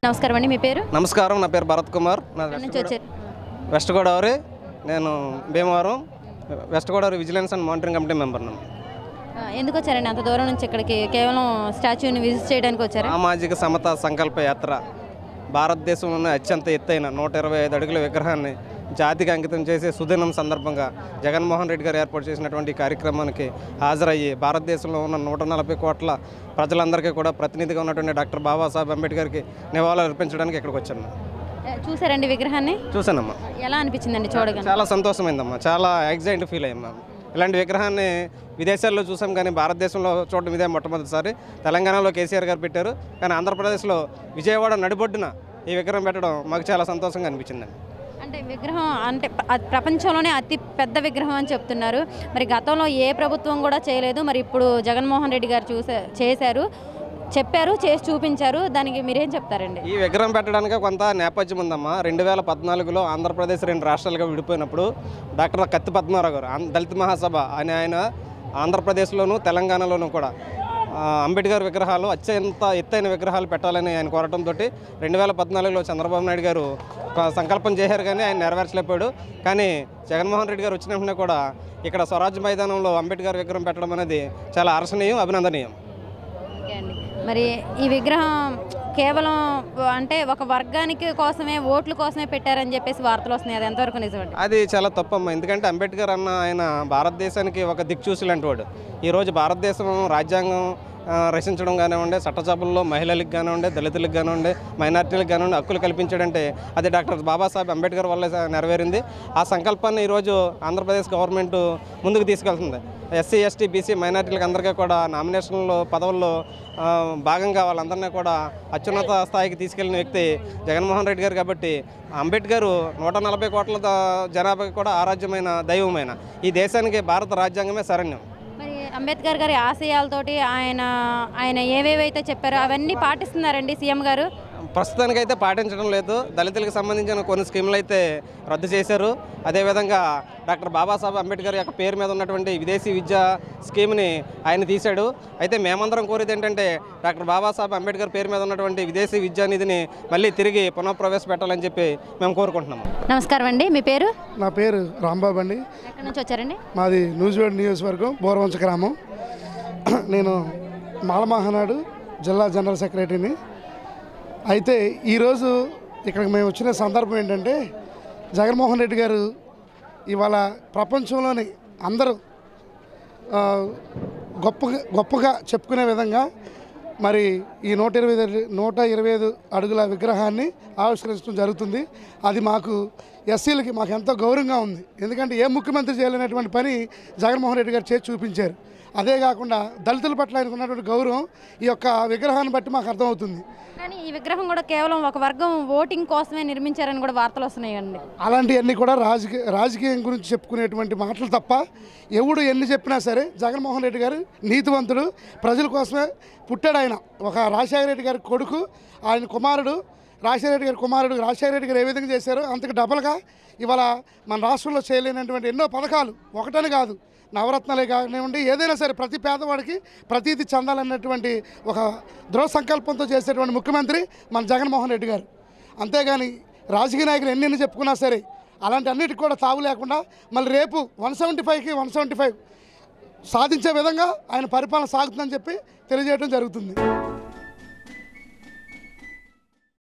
నమస్కారం అండి, మీ పేరు? నమస్కారం, నా పేరు భరత్ కుమార్. వెస్ట్ గోదావరి. నేను Bhimavaram west Godavari vigilance and monitoring committee member. ఎందుకు వచ్చారండి అంత దూరం నుంచి ఇక్కడికి? కేవలం స్టాచ్యూని విజిట్ చేయడానికి వచ్చారు? సామాజిక సమతా సంకల్ప యాత్ర భారతదేశంలోనే అత్యంత ఎత్తైన 125 అడుగుల విగ్రహాన్ని జాతికి అంకితం చేసే సుదినం సందర్భంగా జగన్మోహన్ రెడ్డి గారు ఏర్పాటు చేసినటువంటి కార్యక్రమానికి హాజరయ్యి భారతదేశంలో ఉన్న 140 కోట్ల ప్రజలందరికీ కూడా ప్రతినిధిగా ఉన్నటువంటి డాక్టర్ బాబాసాహెబ్ అంబేద్కర్కి నివాళులు అర్పించడానికి ఇక్కడికి వచ్చాను. చూసారండి విగ్రహాన్ని? చూసానమ్మా. ఎలా అనిపించిందండి చూడగానే? చాలా సంతోషమైందమ్మా, చాలా ఎగ్జైట్ ఫీల్ అయ్యామ్మా. ఇలాంటి విగ్రహాన్ని విదేశాల్లో చూసాం కానీ భారతదేశంలో చూడడం ఇదే మొట్టమొదటిసారి. తెలంగాణలో కేసీఆర్ గారు పెట్టారు, కానీ ఆంధ్రప్రదేశ్లో విజయవాడ నడిబొడ్డున ఈ విగ్రహం పెట్టడం మాకు చాలా సంతోషంగా అనిపించిందండి. అంటే విగ్రహం అంటే ప్రపంచంలోనే అతి పెద్ద విగ్రహం అని చెప్తున్నారు. మరి గతంలో ఏ ప్రభుత్వం కూడా చేయలేదు, మరి ఇప్పుడు జగన్మోహన్ రెడ్డి గారు చేశారు, చెప్పారు, చేసి చూపించారు. దానికి మీరేం చెప్తారండి? ఈ విగ్రహం పెట్టడానికి కొంత నేపథ్యం ఉందమ్మా. 2014లో ఆంధ్రప్రదేశ్ 2 రాష్ట్రాలుగా విడిపోయినప్పుడు డాక్టర్ కత్తి పద్మారావు గారు దళిత మహాసభ అని ఆయన ఆంధ్రప్రదేశ్లోను తెలంగాణలోనూ కూడా అంబేద్కర్ విగ్రహాలు అత్యంత ఎత్తైన విగ్రహాలు పెట్టాలని ఆయన కోరటంతో 2014లో చంద్రబాబు నాయుడు గారు సంకల్పం చేశారు, కానీ ఆయన నెరవేర్చలేకపోయాడు. కానీ జగన్మోహన్ రెడ్డి గారు వచ్చిన వెంటనే కూడా ఇక్కడ స్వరాజ్య మైదానంలో అంబేద్కర్ విగ్రహం పెట్టడం అనేది చాలా హర్షణీయం, అభినందనీయం. మరి ఈ విగ్రహం కేవలం అంటే ఒక వర్గానికి కోసమే, ఓట్ల కోసమే పెట్టారని చెప్పేసి వార్తలు వస్తున్నాయి, అది ఎంతవరకు నిజమండి? అది చాలా తప్పమ్మా. ఎందుకంటే అంబేద్కర్ అన్న ఆయన భారతదేశానికి ఒక దిక్చూసి లాంటి వాడు. ఈరోజు భారతదేశం రాజ్యాంగం రచించడం కానివ్వండి, చట్టసభల్లో మహిళలకు కానివ్వండి, దళితులకు కానివ్వండి, మైనార్టీలకు కానివ్వండి హక్కులు కల్పించాడంటే అది డాక్టర్ బాబాసాహెబ్ అంబేద్కర్ వల్ల నెరవేరింది. ఆ సంకల్పాన్ని ఈరోజు ఆంధ్రప్రదేశ్ గవర్నమెంట్ ముందుకు తీసుకెళ్తుంది. ఎస్సీ, ఎస్టీ, బీసీ మైనార్టీలకు అందరికీ కూడా నామినేషన్లో పదవుల్లో భాగంగా వాళ్ళందరినీ కూడా అత్యున్నత స్థాయికి తీసుకెళ్లిన వ్యక్తి జగన్మోహన్ రెడ్డి గారు. కాబట్టి అంబేద్కర్ 140 కోట్ల జనాభాకి కూడా ఆరాధ్యమైన దైవమైన ఈ దేశానికి భారత రాజ్యాంగమే శరణ్యం. మరి అంబేద్కర్ గారి ఆశయాలతోటి ఆయన ఏవేవైతే చెప్పారో అవన్నీ పాటిస్తున్నారండి సీఎం గారు? ప్రస్తుతానికైతే పాటించడం లేదు. దళితులకు సంబంధించిన కొన్ని స్కీములు అయితే రద్దు చేశారు. అదేవిధంగా డాక్టర్ బాబాసాహెబ్ అంబేద్కర్ యొక్క పేరు మీద ఉన్నటువంటి విదేశీ విద్యా స్కీమ్ని ఆయన తీశాడు. అయితే మేమందరం కోరేది ఏంటంటే డాక్టర్ బాబాసాహెబ్ అంబేద్కర్ పేరు మీద ఉన్నటువంటి విదేశీ విద్యా నిధిని మళ్ళీ తిరిగి పునఃప్రవేశపెట్టాలని చెప్పి మేము కోరుకుంటున్నాము. నమస్కారం అండి, మీ పేరు? నా పేరు రాంబాబు అండి. ఎక్కడి నుంచి వచ్చారండి? మాది నూజివేడ్ నియోజకవర్గం, బోరవంచ గ్రామం. నేను మాలమహానాడు జిల్లా జనరల్ సెక్రటరీని. అయితే ఈరోజు ఇక్కడికి మేము వచ్చిన సందర్భం ఏంటంటే జగన్మోహన్ రెడ్డి గారు ఇవాళ ప్రపంచంలోని అందరూ గొప్పగా చెప్పుకునే విధంగా మరి ఈ 125 అడుగుల విగ్రహాన్ని ఆవిష్కరించడం జరుగుతుంది. అది మాకు ఎస్సీలకి మాకు ఎంతో గౌరవంగా ఉంది. ఎందుకంటే ఏ ముఖ్యమంత్రి చేయలేనటువంటి పని జగన్మోహన్ రెడ్డి గారు చేసి చూపించారు. అదే కాకుండా దళితుల పట్ల ఆయనకు ఉన్నటువంటి గౌరవం ఈ యొక్క విగ్రహాన్ని బట్టి మాకు అర్థమవుతుంది. కానీ ఈ విగ్రహం కూడా కేవలం ఒక వర్గం ఓటింగ్ కోసమే నిర్మించారని కూడా వార్తలు వస్తున్నాయండి. అలాంటివన్నీ కూడా రాజకీయం గురించి చెప్పుకునేటువంటి మాటలు తప్ప ఎవడు ఎన్ని చెప్పినా సరే జగన్మోహన్ రెడ్డి గారు నీతివంతుడు, ప్రజల కోసమే పుట్టాడు. ఆయన ఒక రాజశేఖర రెడ్డి గారి కొడుకు, ఆయన కుమారుడు రాజశేఖర రెడ్డి గారి కుమారుడు. రాజశేఖర రెడ్డి గారు ఏ విధంగా చేశారో అంతకు డబల్గా ఇవాళ మన రాష్ట్రంలో చేయలేనటువంటి ఎన్నో పథకాలు, ఒకటని కాదు, నవరత్నాలే కానివ్వండి, ఏదైనా సరే ప్రతి పేదవాడికి ప్రతిదీ చెందాలన్నటువంటి ఒక దృఢ సంకల్పంతో చేసేటువంటి ముఖ్యమంత్రి మన జగన్మోహన్ రెడ్డి గారు. అంతేగాని రాజకీయ నాయకులు ఎన్ని చెప్పుకున్నా సరే అలాంటి అన్నిటికి కూడా తావు లేకుండా మళ్ళీ రేపు 175కి 175 సాధించే విధంగా ఆయన పరిపాలన సాగుతుందని చెప్పి తెలియజేయడం జరుగుతుంది.